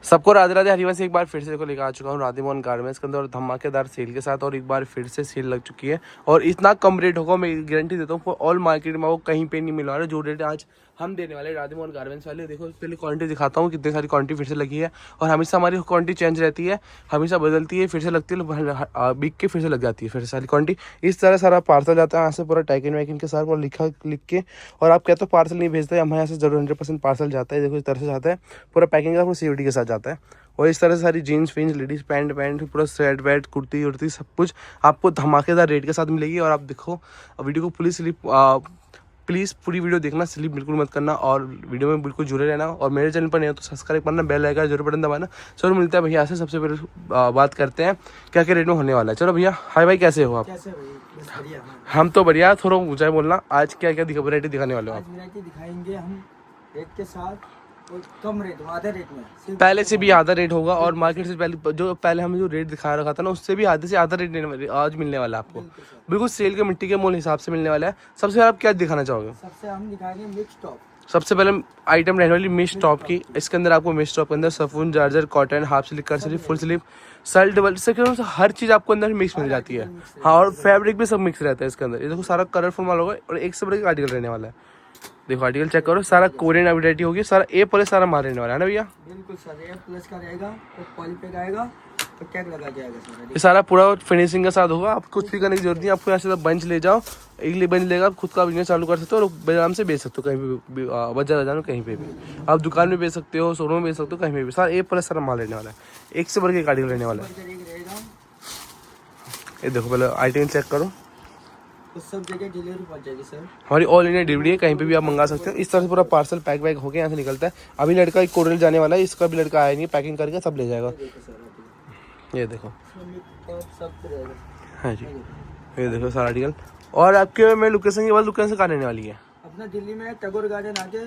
सबको राधे राधे हरिवंश। एक बार फिर से देखो लेकर आ चुका हूँ राधे मोहन गारमेंट्स के अंदर धमाकेदार सेल के साथ, और एक बार फिर से सेल लग चुकी है और इतना कम रेट होगा, मैं गारंटी देता हूँ ऑल मार्केट में वो कहीं पे नहीं मिलने वाला जो रेट आज हम देने वाले राधे मोहन गारमेंट्स वाले। देखो पहले क्वांटिटी दिखाता हूँ, कितनी सारी क्वांटिटी फिर से लगी है और हमेशा हमारी क्वांटिटी चेंज रहती है, हमेशा बदलती है, फिर से लगती है, बिक के फिर से लग जाती है फिर से सारी क्वांटिटी। इस तरह सारा पार्सल जाता है यहाँ से पूरा टैकिन वैकिन के साथ पूरा लिख के, और आप कहते हो पार्सल नहीं भेजते, हमारे यहाँ से जरूर 100% पार्सल जाता है। देखो इस तरह से जाता है पूरा पैकिंग का, पूरा सीओडी के साथ जाता है। और इस तरह से सारी जीन्स फिन्स, लेडीज़ पैंट पूरा सेट वेट, कुर्ती उर्ती सब कुछ आपको धमाकेदार रेट के साथ मिलेगी। और आप देखो वीडियो को प्लीज़ पूरी वीडियो देखना, स्लिप बिल्कुल मत करना और वीडियो में बिल्कुल जुड़े रहना। और मेरे चैनल पर नहीं हो तो सब्सक्राइब करना, बेल आइकन जरूर बटन दबाना। चलो मिलते हैं भैया से, सबसे पहले बात करते हैं क्या क्या रेट में होने वाला है। चलो भैया, हाय भाई, कैसे हो आप? कैसे बढ़िया? हम तो बढ़िया, थोड़ा ऊँचाई बोलना। आज क्या क्या वैरायटी दिखाने वाले हो आप? आज वैरायटी दिखाएंगे हम रेट के साथ, और कम रेट, आधे रेट में। पहले से भी आधा रेट होगा और मार्केट से पहले हमें जो रेट दिखा रखा था ना, उससे भी आधे से आधा रेट आज मिलने वाला है आपको, बिल्कुल सेल के मिट्टी के मोल हिसाब से मिलने वाला है। सबसे पहले आप क्या दिखाना चाहोगे? सबसे हम दिखाएंगे मिक्स टॉप। सबसे पहले आइटम रहने वाली मिक्स टॉप की। इसके अंदर आपको मिक्स टॉप के अंदर सफून, जार्जर, कॉटन, हाफ स्लीव, कर sleeve, full sleeve, shirt, double से हर चीज़ आपको अंदर मिक्स मिल जाती है। हाँ, और फैब्रिक भी सब मिक्स रहता है इसके अंदर। ये देखो सारा कलरफुल माल होगा और एक से बड़े आर्टिकल रहने वाला है। देखो आर्टिकल चेक करो, सारा कोरियन वैरायटी होगी, सारा A+ सारा माल रहने वाला है ना भैया? बिल्कुल सर, A+ का रहेगा और पॉलीपैक आएगा और टैग लगा जाएगा सर। ये सारा पूरा फिनिशिंग के साथ होगा, आपको कुछ भी करने की जरूरत नहीं। आपको यहाँ से बंच ले जाओ, एक बंच लेगा, आप खुद का बिजनेस चालू कर सकते हो और आराम से बेच सकते हो कहीं भी, बाजार जानो कहीं पे भी आप दुकान में बेच सकते हो, शोरूम में बेच सकते हो, कहीं पे भी। सारा A+ सारा माल रहने वाला है, एक से बढ़ के आर्टिकल रहने वाला है। ये देखो पहले आइटम चेक करो, तो सब जगह डिलीवरी पहुंच जाएगी सर। हमारी ऑल इंडिया डिलीवरी है, कहीं पे भी आप मंगा सकते हो। इस तरह से पूरा पार्सल पैक वैक होकर यहाँ से निकलता है। अभी लड़का एक कोरियर जाने वाला है, इसका भी लड़का आया नहीं, पैकिंग करके सब ले जाएगा। ये देखो, हाँ जी, ये देखो सारा आर्टिकल। और आपके मैं लोकेशन की बात, लोकेशन कहाँ रहने वाली है? अपना दिल्ली में टैगोर गार्डन आके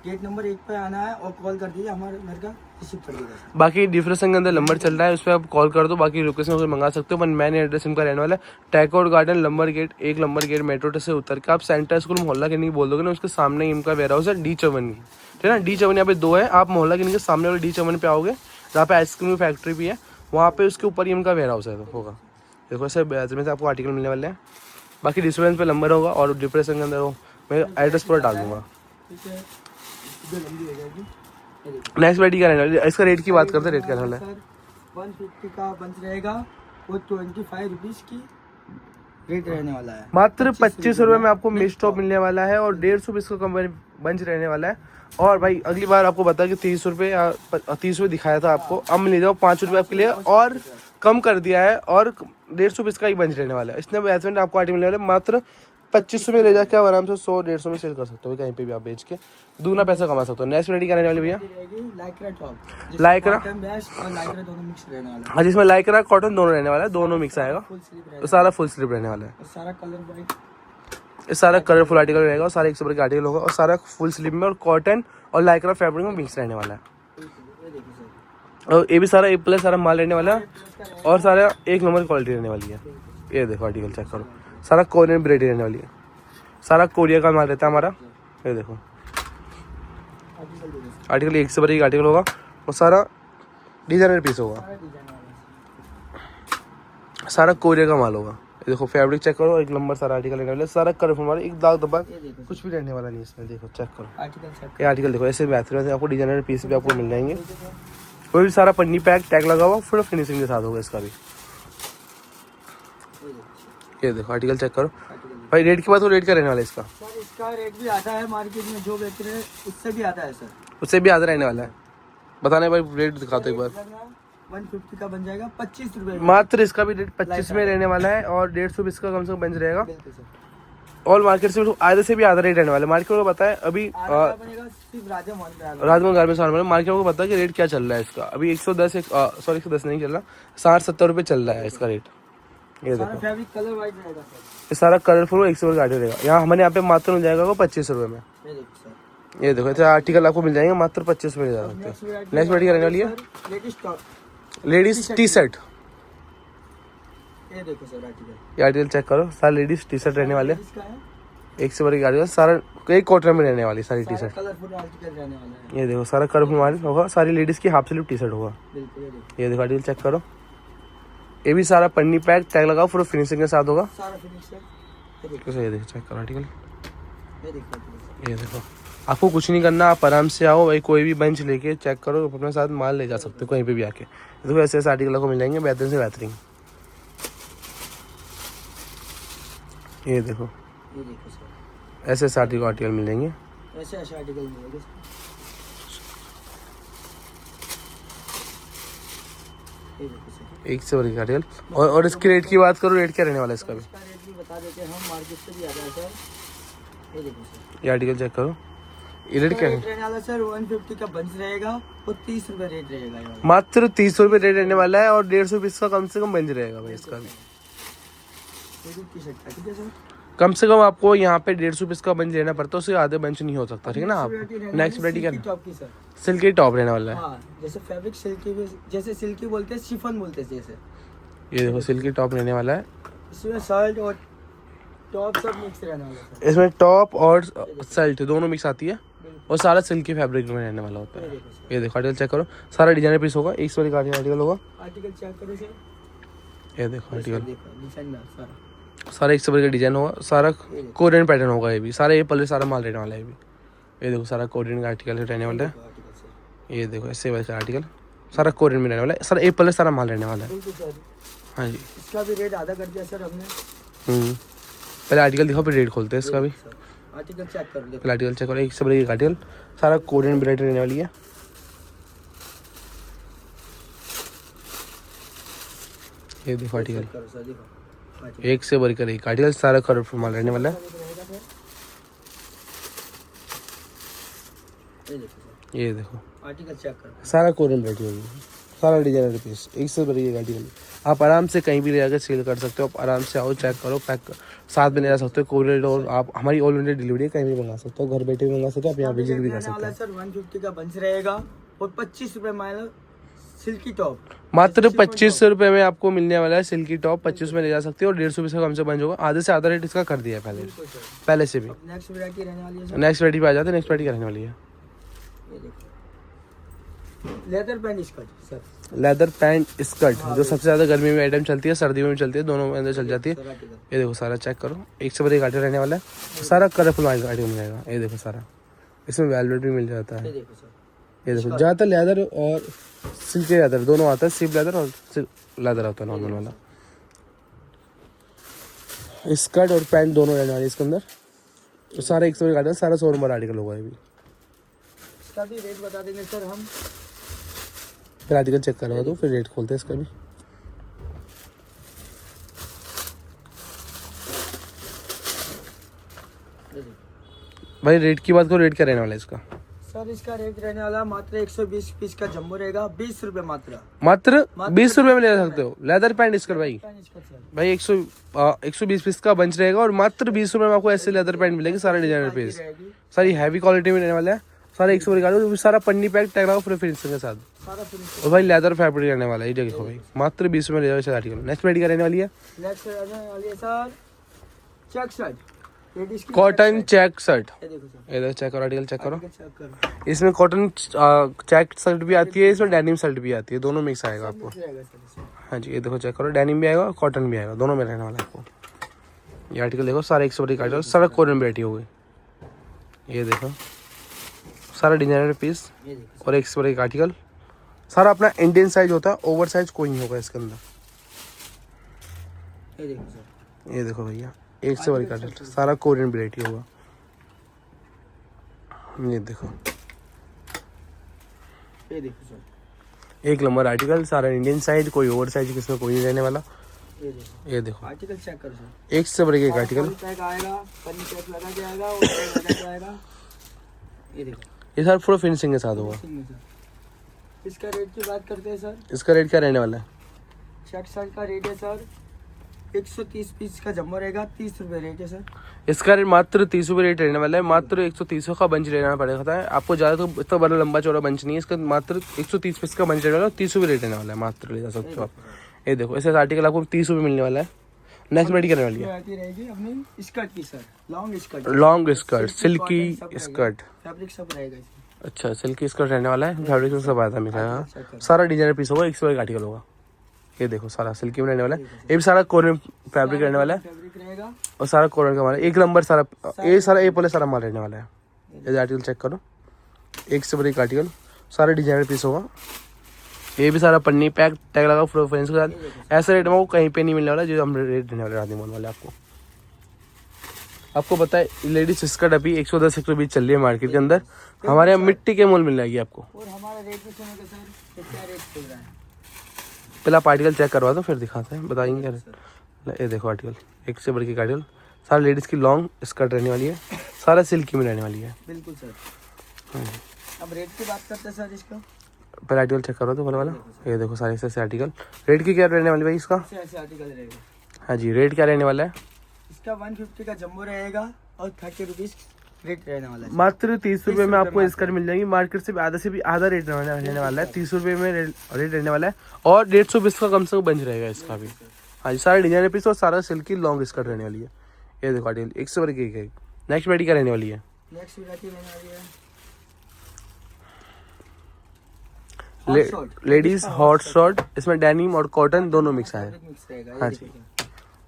गेट नंबर 1 पे आना है और कॉल कर दीजिए, हमारे घर का रिसीव कर दीजिएगा। बाकी डिफरेंस के अंदर नंबर चल रहा है, उस पर आप कॉल कर दो। बाकी लोकेशन से मंगा सकते हो, पर मैन एड्रेस इनका रहने वाला है Tagore garden, number gate 1, number gate metro से उतर के आप सेंटर स्कूल मोहल्ला क्लिनिक बोल दोगे ना, उसके सामने ही इनका वेयर हाउस है D54, ठीक है ना? D54 यहाँ पे 2 है। आप मोहल्ला क्लिनिक के सामने वाले D54 पे आओगे, जहाँ पे आइसक्रीम की फैक्ट्री भी है, वहाँ पे उसके ऊपर ही इनका वेयर हाउस है होगा। देखो ऐसे में से आपको आर्टिकल मिलने वाले हैं। बाकी डिस्प्लेस पे नंबर होगा और डिप्रेशन के अंदर हो, मैं एड्रेस पूरा डाल दूंगा। नेक्स्ट वैरायटी क्या रहने वाली है? इसका रेट की बात करते हैं, रेट क्या रहने वाला है? 150 का बंच रहेगा और 25 रुपीज़ की रेट रहने वाला है। मात्र 25 रुपये में आपको मिक्स टॉप मिलने वाला है और 150 रुपये इसका बंच रहने वाला है। और भाई अगली बार आपको बता कि 30 रुपये या 30 रुपये दिखाया था आपको, अब ले जाओ 5 रुपये आपके लिए और कम कर दिया है, और 150 रुपये इसका ही बंच रहने वाला है। इसने ऐसे में आपको आइटम मिलने वाला है मात्र 25 रुपये। ले जाके आप आराम से 100-150 में सेल कर सकते हो, कहीं पे भी आप बेच के दूना पैसा कमा सकते हो। नेक्स्ट वैरायटी क्या रहने वाली भैया? लाइक्रा टॉप, लाइक्रा और लाइक्रा दोनों मिक्स रहने वाला है। हाँ, जिसमें लाइक्रा कॉटन दोनों रहने वाला है, दोनों मिक्स आएगा, फुल स्लीव तो सारा फुल स्लीव रहने वाला है। और सारा कलर वाइट, ये सारा कलरफुल आर्टिकल रहेगा और सारा 100 रुपये का आर्टिकल होगा और सारा फुल स्लीव में और कॉटन और लाइक्रा फैब्रिक में मिक्स रहने वाला है। ये देखो सर, और ये भी सारा A+ सारा माल रहने वाला है और सारा 1 नंबर क्वालिटी रहने वाली है। ये देखो आर्टिकल चेक करो, सारा कोरियन वैरायटी रहने वाली है, सारा कोरिया का माल रहता है हमारा। ये देखो आर्टिकल 1 से बड़े एक आर्टिकल होगा और सारा डिजाइनर पीस होगा, सारा कोरिया का माल होगा। ये देखो फैब्रिक चेक करो, 1 नंबर सारा आर्टिकल रहने वाला है, सारा कलरफुल माल, एक दाग धब्बा कुछ भी रहने वाला नहीं इसमें। देखो चेक करो ये आर्टिकल, देखो ऐसे बेहतरीन से आपको डिजाइनर पीस भी आपको मिल जाएंगे। कोई भी सारा पन्नी पैक टैग लगा हुआ फुल फिनिशिंग के साथ होगा इसका भी। ये देखो आर्टिकल चेक करो भाई। रेट की बात हो, रेट क्या रहने वाला है इसका? सर इसका रेट भी आता है मार्केट में जो बेच रहे हैं उससे भी आता है सर, उससे भी आधा रहने वाला है। बताने भाई रेट दिखा दो एक बार। 150 का बन जाएगा 25 रुपये मात्र इसका भी रेट 25 में रहने वाला है और 150 इसका कम से कम बंच रहेगा। और मार्केट से आधे से भी आधा रेट रहने वाला है। मार्केट को पता है अभी राजमहल गारमेंट्स मार्केट को पता है कि रेट क्या चल रहा है इसका। अभी 110 नहीं चल रहा, 60-70 रुपये चल रहा है इसका रेट। ये देखो कलर वाइट रहेगा सर, ये सारा कलरफुल 100 रुपये का आर्टिकल रहेगा। यहाँ हमारे यहाँ पे मात्र मिल जाएगा 25 रुपये में। ये देखो ऐसे आर्टिकल आपको मिल जाएंगे मात्र 25 रुपये जा सकते हैं। नेक्स्ट वैरायटी रहने वाली है लेडीज टी शर्ट। ये देखो सर आर्टिकल, ये आर्टिकल चेक करो, सारे लेडीज टी शर्ट रहने वाले हैं। एक से बढ़ के आर्टिकल, सारा एक कॉटन में रहने वाली सारी टी शर्ट। कलरफुल आर्टिकल रहने वाला है। ये देखो सारा कर्व में होगा, सारी लेडीज़ की हाफ स्लीव टी शर्ट होगा। बिल्कुल ये देखो। ये देखो आर्टिकल चेक करो, ये भी सारा पन्नी पैक टैग लगाओ, पूरा फिनिशिंग के साथ होगा। सारा फिनिश है। ये देखो, कैसे, ये देखो चेक करो आर्टिकल, ये देखो। ये देखो। आपको कुछ नहीं करना, आप आराम से आओ भाई, कोई भी बेंच लेके चेक करो, अपने साथ माल ले जा सकते हो कहीं पे भी आके। देखो ऐसे ऐसे आर्टिकल आपको मिल जाएंगे बेहतरीन से बेहतरीन। ये देखो ये देखो सर, ऐसे ऐसे आर्टिकल मिल जाएंगे। ऐसे ऐसे आर्टिकल मिलेंगे सर। ये देखो सर, एक से बढ़ के आर्टिकल। और इसके रेट की बात करो, रेट क्या रहने वाला है इसका भी? इसका रेट भी बता देते हैं हम, मार्केट से भी आता है सर। ये देखो सर, ये आर्टिकल चेक करो, ये रेट क्या है? रहने वाला सर 150 का बंच रहेगा और 30 रुपये रेट रहेगा ये वाला। मात्र 30 रुपये रेट रहने वाला है और 150 पीस का कम से कम बंच रहेगा भाई इसका भी। ये भी टी शर्ट का, ठीक है सर। कम से कम आपको यहाँ पे 150 पीस का बंच लेना पड़ता है, उससे आधे बंच नहीं हो सकता, ठीक है ना। आप नेक्स्ट वैरायटी क्या, टॉप की सर। सिल्की टॉप रहने वाला है। हाँ, जैसे फैब्रिक सिल्की भी, जैसे सिल्की बोलते हैं, शिफॉन बोलते हैं जैसे। ये देखो सिल्की टॉप रहने वाला है, इसमें शर्ट और टॉप सब मिक्स रहने वाला है सर। इसमें टॉप और शर्ट दोनों मिक्स आती है और सारा सिल्की फैब्रिक में रहने वाला होता है। ये देखो आर्टिकल चेक करो, सारा डिजाइनर पीस होगा, एक सौ आर्टिकल होगा। आर्टिकल चेक करो सर, ये देखो आर्टिकल, देखो डिजाइन में सारा सारा एक सौ का डिजाइन होगा, सारा कोरियन पैटर्न होगा। ये भी सारा, ये पल्ले सारा माल रहने वाला है ये भी। ये देखो सारा कोरियन का आर्टिकल रहने वाला है। Article sir. ये देखो ऐसे वैसे आर्टिकल सारा कोरियन में रहने वाला है, सारा ए पल्ले सारा माल रहने वाला है। बिल्कुल सर, हाँ जी। इसका भी रेट आधा कर दिया सर हमने। पहले आर्टिकल दिखाओ फिर रेट खोलते हैं इसका भी। आर्टिकल चेक कर लो। पहले आर्टिकल चेक करो, एक से बड़ी आर्टिकल सारा कोरियन ब्राइट रहने वाली है। ये देखो आर्टिकल, करो सर, देखो आर्टिकल एक से बढ़कर एक आर्टिकल सारा कलरफुल माल रहने वाला है। रहेगा सर। ये देखो सर, ये देखो आर्टिकल चेक करो। सारा कोरियन ब्राइट होगी, सारा डिजाइनर पीस, एक से बढ़कर एक आर्टिकल। आप आराम से कहीं भी ले जाकर सेल कर सकते हो। आप आराम से आओ, चेक करो, पैक साथ में ले जा सकते हो। कोरियर और आप हमारी ऑल इंडिया डिलीवरी कहीं भी मंगा सकते हो, घर बैठे भी मंगा सकते हो, आप यहाँ विजिट भी कर सकते हो। सर 150 का बंच रहेगा और 25 रुपए माइल सिल्की टॉप। मात्र 25 रुपये में आपको मिलने वाला है सिल्की टॉप। 25 में ले जा सकते हो और 150 पीस का कम से कम होगा। आधे से आधा रेट इसका कर दिया है पहले से भी। नेक्स्ट वैरायटी रहने वाली है सर। नेक्स्ट वैरायटी पे आ जाते हैं, नेक्स्ट वैरायटी क्या रहने वाली है? ये देखो leather pant skirt sir. Leather pant skirt, जो सबसे ज्यादा गर्मी में आइटम चलती है, सर्दियों में चलती है, दोनों में अंदर चल जाती है। सर आर्टिकल ये देखो सारा चेक करो, एक से बड़े एक आर्टिकल रहने वाला है, सारा कलरफुल आइटम मिल जाएगा। ये देखो सारा, इसमें वेलवेट भी मिल जाता है। ये देखो सर, ये देखो ज़्यादातर लेदर और सिल्क लेदर दोनों आता है, सिल्क लेदर और लेदर आता है नॉर्मल वाला। स्कर्ट और पैंट दोनों रहने वाले इसके अंदर। तो सारा एक सौ का सारा 100 नंबर आर्टिकल होगा ये भी। इसका भी रेट बता देंगे सर हम। फिर आर्टिकल चेक करवा दो, फिर रेट खोलते हैं इसका भी। भाई रेट की बात करो, रेट क्या रहने वाला है इसका? सर इसका रेट रहने वाला मात्र 120 पीस का जम्बो रहेगा, 20 रुपए मात्र। मात्र 20 रुपये में ले सकते हो लेदर पैंट स्कर्ट भाई। Pant skirt sir. भाई 120 पीस का बंच रहेगा और मात्र 20 रुपये में आपको ऐसे लेदर पैंट मिलेगी, सारे डिजाइनर पीस, रहेगी सारी हैवी क्वालिटी में रहने वाला है। सारा 100 का सारा पन्नी पैक टैग लगा पूरे फिनिशिंग के साथ। सारा फिनिश। और भाई लेदर फैब्रिक रहने वाला है, ये देखो भाई मात्र 20 में ले जाओ आर्टिकल। नेक्स्ट वैरायटी क्या रहने वाली है? नेक्स्ट रहने वाली है सर चेक शर्ट, लेडीज की कॉटन चेक शर्ट। ये देखो सर, ये देखो चेक करो, आर्टिकल चेक करो। आर्टिकल चेक करो। इसमें कॉटन चेक शर्ट भी आती है, इसमें डेनिम शर्ट भी आती है, दोनों मिक्स आएगा आपको। रहेगा सर इसमें। हाँ जी, ये देखो चेक करो, डेनिम भी आएगा कॉटन भी आएगा, दोनों में रहने वाला है आपको। ये आर्टिकल देखो सारा 100 का आर्टिकल, सारा कोरियन वैरायटी हो गई। ये देखो सारा डिजाइनर पीस ये देखो और 100 का आर्टिकल, सारा अपना इंडियन साइज होता है, ओवर साइज कोई नहीं होगा इसके अंदर। ये देखो सर, ये देखो भैया 100 का आर्टिकल, सारा कोरियन वैरायटी होगा। ये देखो, ये देखो सर, एक नंबर आर्टिकल, सारा इंडियन साइज, कोई ओवर साइज किसमें कोई नहीं रहने वाला। ये देखो ये देखो आर्टिकल चेक करो सर। एक से बढ़ के एक आर्टिकल, टैग आएगा, पन्नी टैग लगा के आएगा और टैग लगा के आएगा। ये देखो ये सारा पूरा फिनिशिंग के साथ होगा। सर इसका रेट की बात करते हैं सर। इसका रेट क्या रहने वाला है? चेक शर्ट का रेट है सर 130 पीस का जम्बो रहेगा, 30 रुपये रेट है सर। इसका रेट मात्र 30 रुपये रेट रहने वाला है। मात्र 130 का बंच लेना पड़ेगा है आपको, ज़्यादा तो इतना बड़ा लंबा चौड़ा बंच नहीं है इसका। मात्र 130 पीस का बंच रहने वाला, 30 रुपये रेट रहने वाला है, मात्र ले जा सकते हो आप। ये देखो ऐसे आर्टिकल आपको 30 रुपये मिलने वाला है। नेक्स्ट वैरायटी करने वाली है वैरायटी रहेगी अपनी स्कर्ट की sir, long skirt, silky skirt. Fabric सब रहेगा इसमें। अच्छा, सिल्की स्कर्ट रहने वाला है, फैब्रिक में सब आता है। सारा डिजाइनर पीस होगा, 100 का आर्टिकल होगा। ये देखो सारा सिल्की में रहने वाला है, ये भी सारा कोरियन फैब्रिक रहने वाला है फैब्रिक रहेगा और सारा कोरियन का माल है। एक नंबर सारा ये सारा ए प्लस सारा माल रहने वाला है। ये आर्टिकल चेक करो, 100 का आर्टिकल, सारा डिजाइनर पीस होगा। ये भी सारा पन्नी पैक टैग लगा फ्रेंड्स के साथ। ऐसा रेट में वो कहीं पे नहीं मिलने वाला जो हम रेट देने वाले राधेमोहन वाले आपको। आपको पता है लेडीज स्कर्ट अभी 110 120 चल रही है मार्केट के अंदर, हमारे यहाँ मिट्टी के मोल मिल जाएगी आपको। और हमारा रेट भी सुनेगा सर, कितना रेट चल रहा है। पहले आप आर्टिकल चेक करवा दो फिर दिखाते हैं, बताएंगे क्या रेट। ये देखो आर्टिकल, 100 का आर्टिकल, सारा लेडीज की लॉन्ग स्कर्ट रहने वाली है, सारा सिल्की में रहने वाली है। बिल्कुल सर। अब रेट की बात करते हैं सर इसका। पहले आर्टिकल चेक करो तो पहले वाला। ये देखो सारे ऐसे आर्टिकल, रेट की क्या रहने वाली भाई इसका? ऐसे आर्टिकल रहेगा। हाँ जी, रेट क्या रहने वाला है? इसका 150 का जम्बो रहेगा और 30 रुपीज रेट रहने वाला है। मात्र 30 रुपये में आपको स्कर्ट मिल जाएगी। मार्केट से भी आधा रेट रहने वाला है, 30 रुपये में रेट रहने वाला है और 150 पीस का कम से कम बंच रहेगा इसका भी। हाँ जी, सारा डिजाइनर पीस और सारा सिल्की लॉन्ग स्कर्ट रहने वाली है। ये देखो आर्टिकल 100 की है। नेक्स्ट वैरायटी क्या रहने वाली है? नेक्स्ट वैरायटी रहने वाली है लेडीज हॉट शॉर्ट, इसमें डेनिम और कॉटन दोनों मिक्स आए। हाँ जी,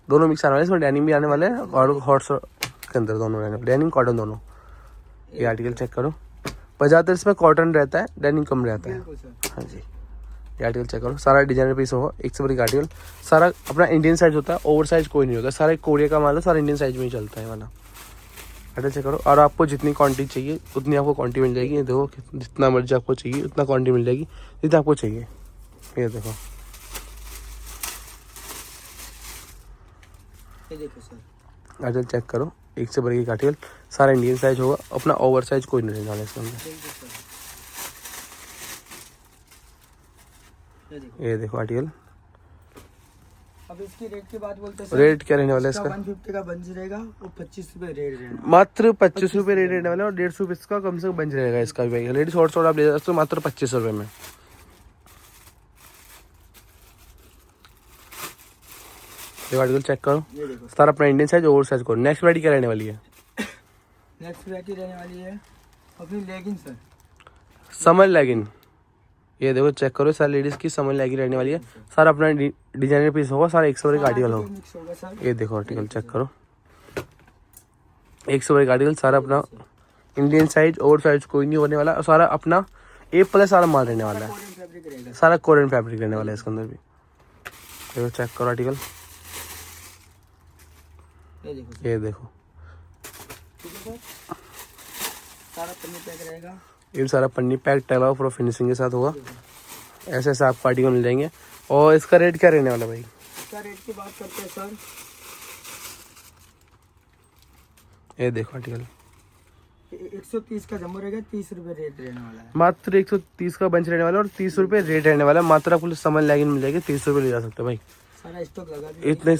दोनों मिक्स आने वाले, इसमें डेनिम भी आने वाले हैं और हॉट शॉर्ट के अंदर दोनों रहने वाले, डेनिम कॉटन दोनों। ये आर्टिकल चेक करो, 75 इसमें कॉटन रहता है, डेनिम कम रहता है। हाँ जी, ये आर्टिकल चेक करो, सारा डिजाइनर पीस होगा, 100 का आर्टिकल, सारा अपना इंडियन साइज होता है, ओवर साइज कोई नहीं होगा, सारा कोरिया का माल है, सारा इंडियन साइज में ही चलता है वाला। आर्टिकल चेक करो, और आपको जितनी क्वांटिटी चाहिए उतनी आपको क्वांटिटी मिल जाएगी। ये देखो जितना मर्जी आपको चाहिए उतना क्वांटिटी मिल जाएगी जितना आपको चाहिए। ये देखो, ये देखो सर, आर्टिकल चेक करो, 100 का आर्टिकल, सारा इंडियन साइज होगा, अपना ओवर साइज कोई नहीं रहने वाला इसके अंदर। ये देखो आर्टिकल। अब इसकी रेट की बात बोलते हैं। रेट क्या रहने वाला है इसका? 150 का बंच रहेगा और 25 रुपए रेट रहेगा। मात्र 25 रुपये रेट रहने वाला है और 150 पीस का कम से कम बंच रहेगा इसका भी। लेडीज शॉर्ट शॉर्ट आप ले सकते हो मात्र 25 रुपये में। ये आर्टिकल चेक करो, सारा अपना इंडियन साइज ओवर साइज को। नेक्स्ट वैरायटी क्या रहने वाली है? नेक्स्ट वैरायटी रहने वाली है अपनी लेगिंग सर, समर लेगिन। ये देखो चेक करो, सारी लेडीज की समर लेगिन रहने वाली है, सारा अपना डिजाइनर पीस होगा, सारा 100 का आर्टिकल होगा। ये देखो आर्टिकल चेक करो, 100 का आर्टिकल, सारा अपना इंडियन साइज ओवर साइज कोई नहीं होने वाला, सारा अपना A+ सारा माल रहने वाला है, सारा कोरियन फैब्रिक रहने वाला है इसके अंदर भी। देखो चेक करो आर्टिकल, ये देखो सारा पन्नी पैक रहेगा, ये सारा पन्नी पैक टैग पूरा फिनिशिंग के साथ होगा। ऐसे ऐसे आपको आर्टिकल मिल जाएंगे। और इसका रेट क्या रहने वाला भाई? इसका रेट की बात करते हैं सर, ये देखो आर्टिकल, 130 का जम्बो रहेगा, 30 रुपए रेट रहने वाला है। मात्र 130 का बंच रहने वाला है और 30 रुपये रेट रहने वाला है। मात्र आपको समर लेगिन मिल जाएगी, 30 रुपये ले जा सकते हो भाई। सारा स्टॉक लगा इतने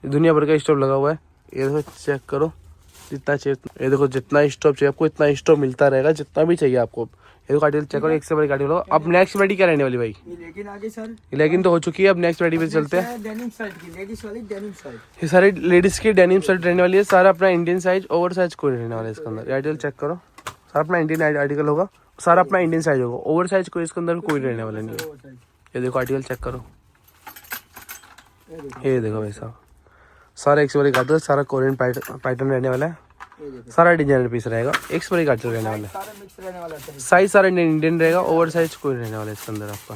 दुनिया भर का स्टॉक लगा हुआ है। ये देखो चेक करो, जितना चाहिए, ये देखो जितना स्टॉक चाहिए आपको इतना स्टॉक मिलता रहेगा, जितना भी चाहिए आपको। ये देखो आर्टिकल चेक करो, 100 का आर्टिकल होगा। अब नेक्स्ट वैरायटी क्या रहने वाली भाई? ये लेकिन आगे सर, लेकिन तो हो चुकी है, अब नेक्स्ट वैरायटी पे चलते हैं। डेनिम शर्ट की, लेडीज वाली डेनिम शर्ट। ये सारे लेडीज की डेनिम शर्ट रहने वाली है, सारा अपना इंडियन साइज ओवर साइज कोई रहने वाला है इसके अंदर। आर्टिकल चेक करो, सारा अपना इंडियन आर्टिकल होगा, सारा अपना इंडियन साइज होगा, ओवर साइज कोई इसके अंदर कोई रहने वाला नहीं है। ये देखो आर्टिकल चेक करो, ये देखो भाई साहब, सारा 100 का आर्टिकल, सारा कोरियन पैटर्न रहने वाला है, सारा डिजाइनर पीस रहेगा, 100 का आर्टिकल रहने वाला है, सारा मिक्स रहने वाला है। साइज सारा इंडियन रहेगा, ओवर साइज कोई रहने वाला है इसके अंदर आपका।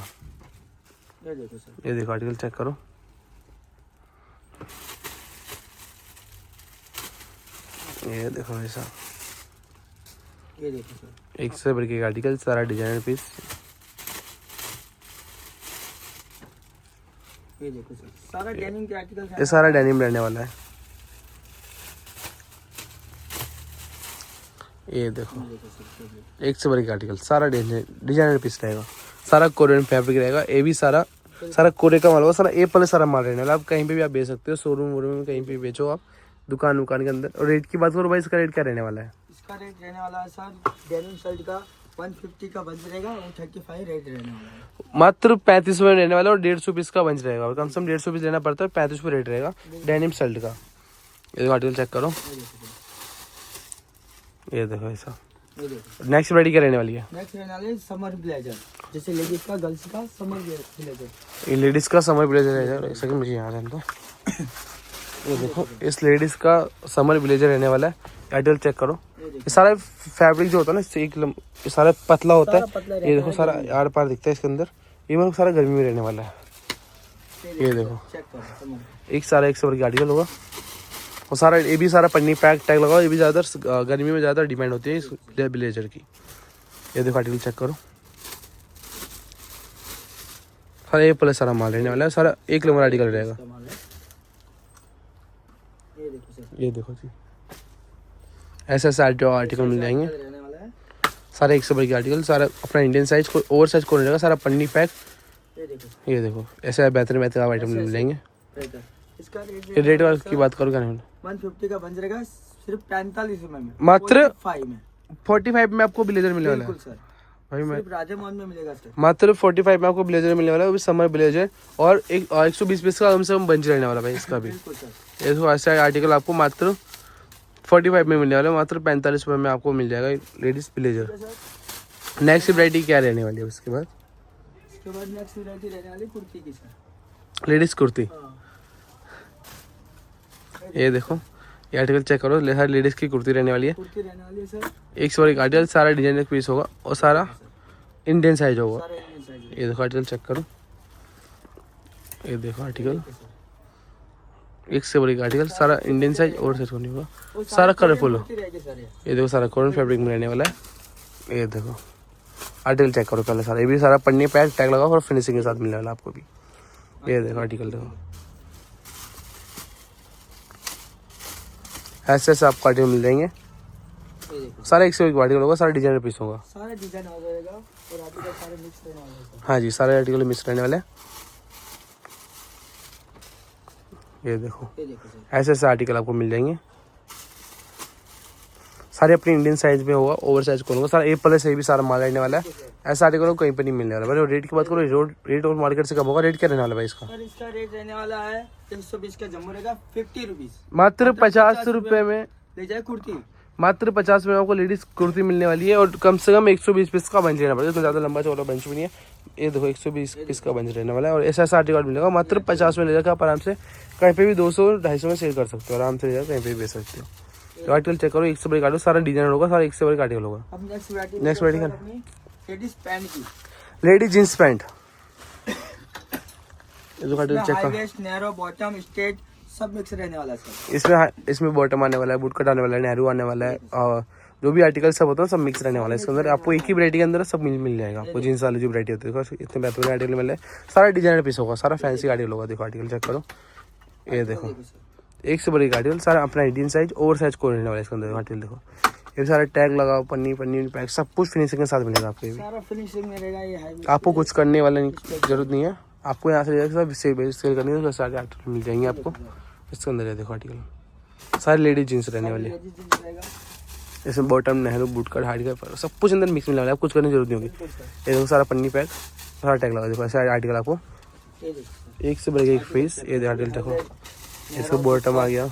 ये देखो सर, ये देखो आर्टिकल चेक करो, ये देखो भाई साहब, ये देखो सर, 100 का आर्टिकल, सारा डिजाइनर पीस। ये देखो सर, सारा डेनिम के आर्टिकल। ये सारा डेनिम रहने वाला है। ये देखो 100 का आर्टिकल, सारा डिजाइनर पीस रहेगा, सारा कोरियन फैब्रिक रहेगा। ये भी सारा कोरिया का माल होगा, सारा A+ सारा माल रहने वाला। आप कहीं पे भी आप बेच सकते हो, शोरूम वोरूम में कहीं पे भी बेचो आप, दुकान के अंदर। और रेट की बात करो भाई, इसका रेट क्या रहने वाला है? इसका रेट रहने वाला है सर, डेनिम शर्ट का 150 का बंच रहेगा और 35 रेट रहने वाला है। मात्र 35 में रहने वाला और 150 पीस का बंच रहेगा, और कम से कम 150 पीस लेना पड़ता है, 35 पे रेट रहेगा डेनिम शर्ट का। ये देखो आर्टिकल चेक करो, ये देखो ऐसा। ये देखो नेक्स्ट वैरायटी क्या रहने वाली है? नेक्स्ट रहने वाले समर ब्लेजर, जैसे लेडीज का गर्ल्स का समर ब्लेजर। ये लेडीज का समर ब्लेजर रहेगा, एक सेकंड मुझे यहाँ रहने दो। ये देखो इस लेडीज का समर ब्लेजर रहने वाला है, आर्टिकल चेक करो। ये सारा फैब्रिक जो होता है ना इससे ये सारा पतला होता है। ये देखो सारा आर पार दिखता है इसके अंदर, ये मतलब सारा गर्मी में रहने वाला है। ये देखो चेक करो, एक सारा 100 की आर्टिकल होगा, और सारा ये भी सारा पन्नी पैक टैग लगाओ। ये भी ज़्यादा गर्मी में ज़्यादा डिमांड होती है इस ब्लेजर की। ये देखो आर्टिकल चेक करो, सारा ए प्लस सारा माल रहने वाला है, सारा 1 नंबर आर्टिकल रहेगा। ये देखो जी ऐसे ऐसे आर्टिकल मिल जाएंगे, रहने वाला है। सारे 100 की आर्टिकल, सारा अपना इंडियन साइज को ओवर साइज को रहेगा, सारा पन्नी पैक। ये देखो ऐसे बेहतर बेहतर आइटम मिल जाएंगे। इसका ये रेट की बात करो क्या नहीं, 150 का बंच रहेगा सिर्फ 45 रुपए में, मात्र 45 में। 45 में आपको ब्लेजर मिलने वाला है बिल्कुल सर, भाई। मैं सिर्फ राधे मॉल में मिलेगा सर। मात्र 45 में आपको ब्लेजर मिलने वाला है, वो भी समर ब्लेजर, और 120 पीस का कम से कम बंच रहने वाला भाई इसका भी। बिल्कुल सर, ये देखो ऐसा आर्टिकल आपको मात्र 45 में मिलने वाला है, मात्र 45 रुपये में आपको मिल जाएगा लेडीज ब्लेजर। नेक्स्ट वैरायटी क्या रहने वाली है उसके बाद? इसके बाद नेक्स्ट वैरायटी रहने वाली कुर्ती की सर, लेडीज कुर्ती। हाँ। ये देखो ये आर्टिकल चेक करो, हर लेडीज की कुर्ती रहने वाली है। कुर्ती रहने वाली है सर, 100 का आर्टिकल, सारा डिजाइनर पीस होगा और सारा इंडियन साइज होगा। सारा इंडियन साइज है। ये देखो आर्टिकल चेक करो, ये देखो आर्टिकल 100 का आर्टिकल, सारा इंडियन साइज और साइज नहीं होगा, और सारा कलरफुल हो। कुर्ती रहेगी सर ये। ये देखो सारा कॉटन फैब्रिक में रहने वाला है। ये देखो आर्टिकल चेक करो पहले सारा, ये भी सारा पन्नी पैक टैग लगा और फिनिशिंग के साथ मिलने वाला आपको भी। ये देखो आर्टिकल देखो, ऐसे ऐसे आपको आर्टिकल मिल जाएंगे, ये देखो सारा 100 का आर्टिकल होगा, सारा डिजाइनर पीस होगा। सारा डिजाइन हो जाएगा और आर्टिकल सारे मिक्स रहने वाले हैं सर। हाँ जी, सारे आर्टिकल मिक्स रहने वाले हैं। ये देखो ये देखो सर, ऐसे ऐसे आर्टिकल आपको मिल जाएंगे, सारे अपने इंडियन साइज में होगा, ओवर साइज कौन होगा, सारा ए प्लस ये भी सारा माल रहने वाला है। ऐसा आर्टिकल कहीं पर नहीं मिलने वाला भाई। रेट की बात करो, रेट और मार्केट से कम होगा। रेट क्या रहने वाला है भाई इसका? सर इसका रेट रहने वाला है 120 का जम्बो रहेगा 50 रुपीज, मात्र 50 रुपये में, ले जाए कुर्ती। मात्र 50 में आपको लेडीज कुर्ती मिलने वाली है, और कम से कम 120 पीस का बंच रहना पड़ेगा, तो ज़्यादा लंबा चौड़ा बंच भी नहीं है। ये देखो 120 पीस का बंच रहने वाला है, और ऐसा ऐसा आर्टिकल मिलेगा मात्र 50 में ले जाकर आप आराम से कहीं पे भी 200-250 में सेल कर सकते हो, आराम से ले जाकर कहीं पे भी बेच सकते हो। तो आर्टिकल चेक करो, 100 का आर्टिकल, सारा डिजाइन होगा, सारा 100 का आर्टिकल होगा। अब नेक्स्ट वैरायटी लेडीज पैंट की, लेडीज जींस पैंट। ये जो आर्टिकल चेक हाई करो, वेस्ट, नैरो बॉटम, स्ट्रेट सब मिक्स रहने वाला है सर। इसमें बॉटम आने वाला है, बूट कट आने वाला है, नेहरू आने वाला है, और जो भी आर्टिकल सब होता है सब मिक्स रहने वाला है इसके अंदर। आपको एक ही वैरायटी के अंदर सब मिल जाएगा आपको, जींस वाली जो वैरायटी होती है इतने बेहतरीन आर्टिकल मिल रहे हैं, सारा डिजाइनर पीस होगा, सारा फैंसी आर्टिकल होगा। देखो आर्टिकल चेक करो, ये देखो 100 का आर्टिकल, सारा अपना इंडियन साइज ओवर साइज को रहने वाला है इसके अंदर। आर्टिकल देखो, ये सारा टैग लगाओ, पन्नी पन्नी पैक सब कुछ फिनिशिंग के साथ मिलेगा आपको। सारा फिनिशिंग में रहेगा ये हाई वेस्ट। आपको कुछ करने वाला जरूरत नहीं है, आपको यहाँ से सब सेल करनी है, तो सारे आर्टिकल मिल जाएंगे आपको इसके अंदर। देखो आर्टिकल सारे लेडीज जींस रहने वाली है, इसमें bottom, Nehru, boot cut, hard का सब कुछ अंदर मिक्स मिलने वाला है, आपको कुछ करने की जरूरत नहीं होगी। ये देखो सारा पन्नी पैक, सारा टैग लगा। देखो ऐसा आर्टिकल आपको एक से बढ़ एक फेस। ये आर्टिकल देखो, इसका बॉटम आ गया,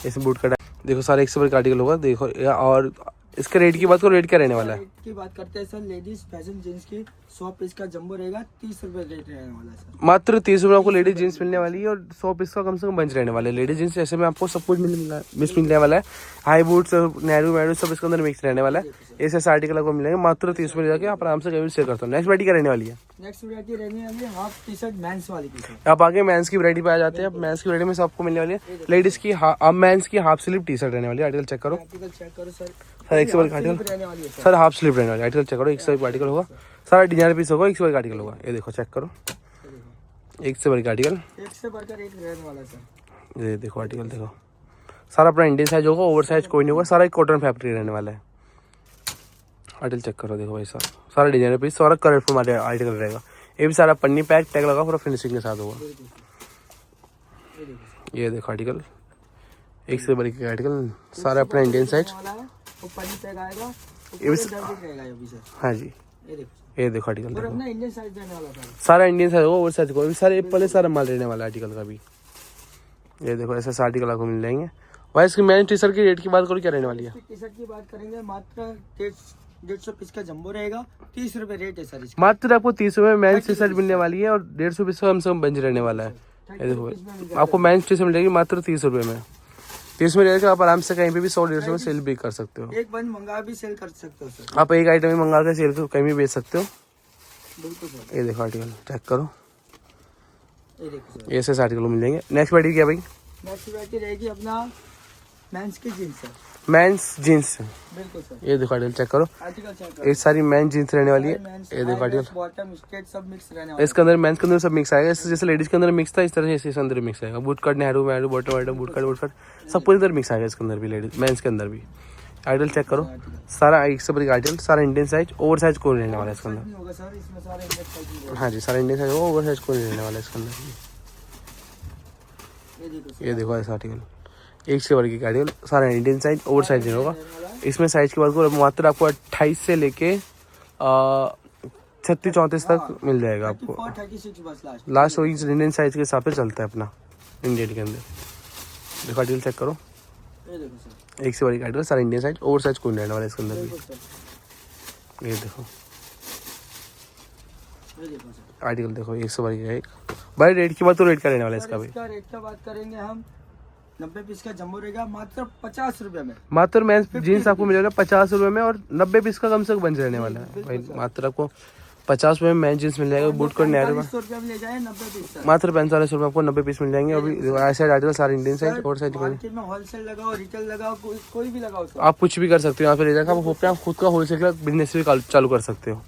इसमें बूट कट। देखो सारे 100 का आर्टिकल होगा। देखो और इसके रेट की बात करो, रेट क्या रहने वाला है? रेट की बात करते हैं सर, लेडीज फैशन जींस की 100 पीस का जंबो रहेगा 30 रुपए रेट रहने वाला है सर। मात्र 30 रुपये आपको लेडीज जींस मिलने वाली है, और 100 पीस का कम से कम बंच रहने वाले। लेडीज जींस ऐसे में आपको सब कुछ मिलने वाला है, हाई बूट्स, नेहरू मैरू सब इसके अंदर मिक्स रहने वाला है। ऐसे आर्टिकल आपको मिलेंगे मात्र 30 रुपये जाके आप आराम से कभी शेयर करते हो। नेक्स्ट वैरायटी क्या रहने वाली है? नेक्स्ट वैरायटी रहने वाली है हाफ टी शर्ट मेंस वाली की सर। आप आगे मेंस की वैरायटी पे आ जाते हैं। मेंस की वैरायटी में सबको मिलने वाली है लेडीज की, अब मेंस की हाफ स्लीव टी शर्ट रहने वाली है। आर्टिकल चेक करो, आर्टिकल चेक करो सर, सर 100 का आर्टिकल, रहने वाली है सर। सर हाफ स्लीव रहने वाली है। आर्टिकल चेक करो, 100 का आर्टिकल होगा, सारा डिजाइनर पीस होगा, 100 का आर्टिकल होगा। ये देखो चेक करो, 100 का आर्टिकल, एक से बढ़कर एक रहने वाला है सर। ये देखो आर्टिकल देखो, सारा अपना इंडियन साइज होगा, ओवर साइज कोई नहीं होगा, सारा कॉटन फैब्रिक रहने वाला है। आर्टिकल चेक करो, देखो भाई सारा डिजाइनर पीस, सारा कलरफुल आर्टिकल रहेगा। ये भी सारा पन्नी पैक टैग लगा पूरा फिनिशिंग के साथ होगा। ये देखो आर्टिकल 100 का आर्टिकल, सारा अपना इंडियन साइज, वो पन्नी पैक आएगा ये भी रहेगा ये भी सर। हाँ जी, ये देखो ये देखो आर्टिकल और देखो, अपना इंडियन साइज रहने वाला था। सारा इंडियन साइज होगा, ओवर साइज को भी सारे एप्पल है, सारा माल रहने वाला आर्टिकल का भी। ये देखो ऐसे आर्टिकल आपको मिल जाएंगे। भाई इसकी मैन टी शर्ट की रेट की बात करो, क्या रहने वाली है? टी शर्ट की बात करेंगे मात्र 150 पीस का जंबो रहेगा, 30 रुपए रेट है सर इसका। मात्र आपको 30 रुपये में मैन टी शर्ट मिलने वाली है और 150 पीस का कम से कम बंच रहने वाला है। ये देखो आपको मैन टी शर्ट मिल जाएगी मात्र 30 रुपये में। 30 में रहेगा, आप आराम से कहीं पे भी 100-150 में सेल भी कर सकते हो। एक बंच मंगा भी सेल कर सकते हो सर। आप एक आइटम ही मंगा कर सेल कहीं भी बेच सकते हो। बिल्कुल सर। ये देखो आर्टिकल चेक करो, ये देखो सर। ऐसे आर्टिकल मिल जाएंगे। नेक्स्ट वैरायटी क्या भाई? नेक्स्ट वैरायटी रहेगी अपना मेंस की जींस सर। मेंस जीन्स, बिल्कुल सर। ये देखो आर्टिकल चेक करो, आर्टिकल चेक ये सारी मेन जीन्स रहने वाली है। ये देखो आर्टिकल, बॉटम स्ट्रेट सब मिक्स रहने वाला इसके अंदर मेंस के अंदर सब मिक्स आएगा। जैसे लेडीज के अंदर मिक्स था, इस तरह से इसके अंदर मिक्स आएगा। बूट कट, नेहरू मैरू, बॉटम वाइटम, बूट कट सब पूरी तरह मिक्स आएगा इसके अंदर भी, लेडीज मेंस के अंदर भी। आर्टिकल चेक करो, सारा एक से बड़ी आर्टिकल, सारा इंडियन साइज, ओवर साइज कोई रहने वाला है इसके अंदर। नहीं होगा सर इसमें, सारे इंडियन साइज में। हाँ जी, सारा इंडियन साइज होगा, ओवर साइज कोई रहने वाला है इसके अंदर। ये देखो ऐसा आर्टिकल, एक से बड़ी आर्टिकल, सारा इंडियन साइज, ओवर साइज नहीं होगा। इसमें साइज की बात करो मात्र आपको 28 से लेके 36-34 तक मिल जाएगा आपको। 36 बस लास्ट वही इंडियन साइज के हिसाब से चलता है अपना इंडियन के अंदर। देखो आर्टिकल चेक करो, ये देखो सर। एक से बड़ी आर्टिकल, सारा इंडियन साइज, ओवर साइज कोई नहीं रहने वाला है इसके अंदर बिल्कुल सर। भी। ये देखो ये देखो सर। आर्टिकल देखो, एक से बड़ी है एक। भाई रेट की बात तो रेट का रहने वाला है सर, इसका भी? इसका रेट का बात करेंगे हम, 90 पीस का जम्बो रहेगा मात्र 50 रुपए में। मात्र मेंस जीन्स आपको मिलेगा 50 रुपये में और 90 पीस का कम से कम बंच रहने वाला है भाई। मात्र आपको 50 रुपये में मैन जीन्स मिल जाएगा, बूट कट, नेहरू में 45 रुपए में ले जाए 90 पीस सर। मात्र 45 रुपये आपको 90 पीस मिल जाएंगे। अभी ऐसे आर्टिकल सारे इंडियन साइज, और साइज मार्केट में होलसेल लगाओ, रिटेल लगाओ, कोई भी लगाओ सर। आप कुछ भी कर सकते हो यहाँ पे ले जाकर। आप आप खुद का होलसेल का बिजनेस भी चालू कर सकते हो।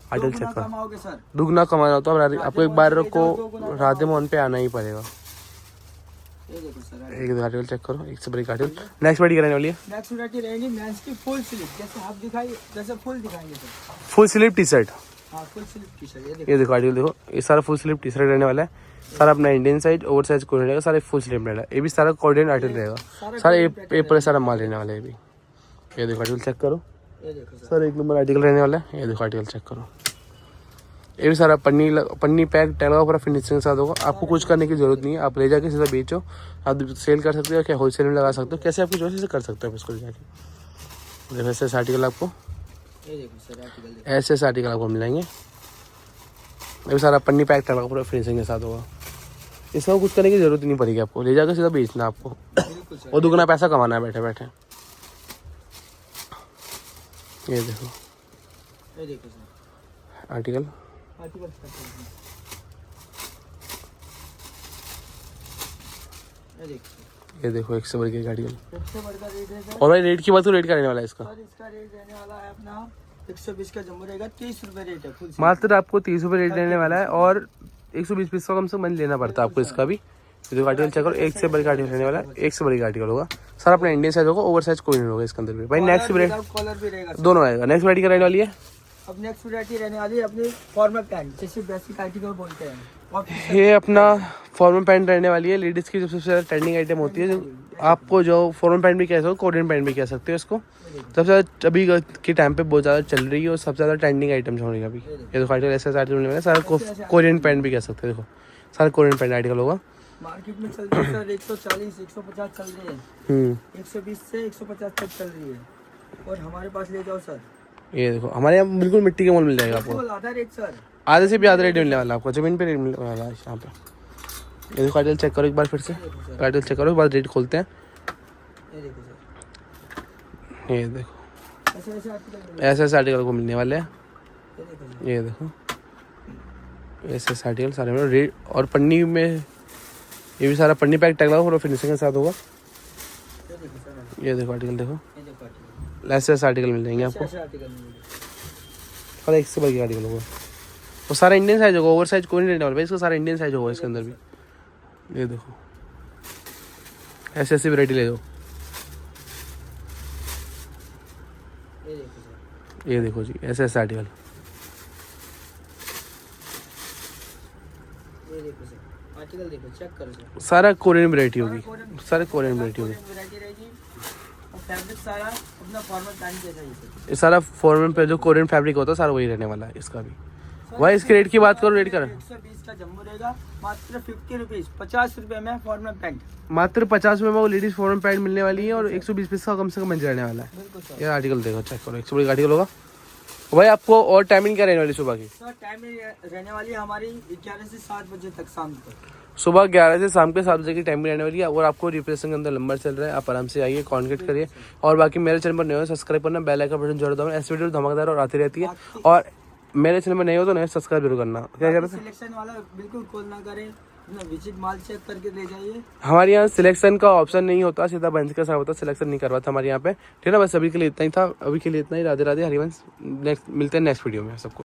आर्टिकल चेक करो, कमाओगे सर। दुगना कमाना होता है आपको, एक बार को राधे मोहन पे आना ही पड़ेगा। ये देखो सर। एक आर्टिकल चेक करो, एक से बड़ी आर्टिकल। नेक्स्ट वैरायटी रहने वाली है, नेक्स्ट वैरायटी रहेगी मेंस की फुल स्लीव, जैसे आप दिखाई जैसे फुल दिखाएंगे sir. Full sleeve T shirt. हाँ फुल स्लीव टी शर्ट। ये देखो आर्टिकल देखो, ये सारा फुल स्लीव टी शर्ट रहने वाला है। सारा अपना Indian size, over size code रहेगा, सारे फुल स्लीव रहेगा। ये भी सारा कोरियन आर्टिकल रहेगा, सारा पेपर सारा माल रहने वाला है। ये भी ये देखो आर्टिकल चेक करो, ये देखो सर। सर एक नंबर आर्टिकल रहने वाला है। ये देखो आर्टिकल चेक करो, ये भी सारा पन्नी पैक टैग लगा, पूरा फिनिशिंग के साथ होगा। आपको कुछ करने की जरूरत नहीं है, आप ले जाके सीधा बेचो। आप सेल कर सकते हो, क्या होलसेल में लगा सकते हो, कैसे आपकी चॉइस से कर सकते हो आप इसको ले जाके। देखो ऐसे आर्टिकल आपको, ये देखो सर आर्टिकल, ऐसे आर्टिकल आपको मिल जाएंगे। ये भी सारा पन्नी पैक टैग लगा, पूरा फिनिशिंग के साथ होगा। इसमें कुछ करने की जरूरत नहीं पड़ेगी आपको, ले जाकर सीधा बेचना आपको बिल्कुल सर। और दुगना पैसा कमाना है बैठे बैठे। ये देखो ये देखो सर आर्टिकल, आर्टिकल ये देखो एक से बढ़ के आर्टिकल। सबसे बड़ा रेट है सर। और भाई रेट की बात तो रेट का रहने वाला है इसका? सर इसका रेट रहने वाला है अपना 120 का जम्बो रहेगा, 30 रुपए रेट है फुल। मात्र आपको 30 रुपये रेट रहने वाला है और 120 पीस का कम से कम लेना पड़ता है आपको इसका भी। तो आर्टिकल चेक करो, एक से बड़ी आर्टिकल रहने वाला है, एक से बड़ी आर्टिकल होगा। सारा अपना इंडियन साइज होगा, ओवर साइज कोई नहीं होगा इसके अंदर भी भाई। नेक्स्ट कॉलर भी रहेगा दोनों आएगा। नेक्स्ट वैरायटी का रहने वाली है, अब नेक्स्ट वैरायटी रहने वाली है अपनी फॉर्मल पैंट, जैसे बेसिक आर्टिकल बोलते हैं। और ये अपना फॉर्मल पैंट रहने वाली है। लेडीज़ की सबसे ज़्यादा ट्रेंडिंग आइटम होती है, जो आपको जो फॉर्मल पैंट भी कह सकते हो, कोरियन पैंट भी कह सकते हो इसको। सबसे ज़्यादा अभी के टाइम पे बहुत ज़्यादा चल रही है और सबसे ज़्यादा ट्रेंडिंग आइटम हो रही है अभी। ये देखो आर्टिकल ऐसे आर्टिकल मिलने वाला है, सारा कोरियन पैंट भी कह सकते हो। देखो सारा कोरियन पैंट आर्टिकल होगा। मार्केट में चल रही है सर 140 150 चल रही है, 120 से 150 तक चल रही है। और हमारे पास ले जाओ सर, ये देखो हमारे यहाँ बिल्कुल मिट्टी के मोल मिल जाएगा आपको। आधा रेट सर, आधे से भी आधा रेट मिलने वाला है आपको, जमीन पे रेट मिलने वाला है यहाँ पे। ये देखो आर्टिकल चेक करो एक बार फिर से, आर्टिकल चेक करो एक बार, रेट खोलते हैं। ये देखो सर, ये देखो ऐसे ऐसे आर्टिकल को मिलने वाले हैं। ये देखो सर। ये देखो ऐसे आर्टिकल सारे में रेट, और पन्नी में ये भी सारा पन्नी पैक टैग लगा, पूरा फिनिशिंग के साथ होगा। ये देखो सर, ये देखो आर्टिकल देखो, ये देखो आर्टिकल, ऐसे आर्टिकल मिल जाएंगे आपको। ऐसे आर्टिकल मिलेंगे। और एक से बड़ी आर्टिकल होगा, वो सारा इंडियन साइज होगा, ओवर साइज कोई नहीं रहने वाला भाई इसका, सारा इंडियन साइज होगा इसके अंदर भी। ये देखो ऐसे वैरायटी ले दो। ये देखो सर, ये देखो जी ऐसे आर्टिकल, ये देखो सर आर्टिकल देखो, चेक करो सर। सारा कोरियन वैरायटी होगी, सारे कोरियन वैरायटी होगी। वैरायटी रहेगी और फैब्रिक सारा अपना फॉर्मल पैंट जैसा ही है। ये सारा फॉर्मल पे जो कोरियन फैब्रिक होता है सारा वही रहने वाला है इसका भी। भाई इसके रेट की बात करो, रेट कर 120 का जम्बो रहेगा, मात्र 50 रुपीज, 50 रुपए में फॉर्मल पैंट। मात्र 50 रुपये में वो लेडीज फॉर्मल पैंट मिलने वाली है और 120 पीस का कम से कम बन रहने वाला है। बिल्कुल सर। ये आर्टिकल देखो, चेक करो, 100 आर्टिकल होगा। भाई आपको और टाइमिंग क्या रहने वाली सुबह की? सर टाइमिंग रहने वाली है हमारी 11 से 7 बजे तक शाम तक। सुबह 11 से शाम के 7 बजे की टाइमिंग रहने वाली है और आपको रिप्रेजेंट के अंदर नंबर चल रहा है, आप आराम से आइए, कॉन्टेक्ट करिए। और बाकी मेरे चैनल पर नए हो सब्सक्राइब करना, बेल आइकन बटन जरूर दबाना, ऐसी वीडियो धमाकेदार और आती रहती है। और मेरे चैनल में नहीं हो तो नए सब्सक्राइब जरूर करना। क्या कह रहे थे? सिलेक्शन वाला बिल्कुल कॉल ना करें, विजिट माल चेक करके ले जाइए। हमारे यहाँ सिलेक्शन का ऑप्शन नहीं होता, सीधा बंच के साथ होता, सिलेक्शन नहीं करवाता हमारे यहाँ पे। ठीक है ना, बस अभी के लिए इतना ही था, अभी के लिए इतना ही। राधे राधे, हरिवंश। नेक्स्ट मिलते हैं नेक्स्ट वीडियो में सबको।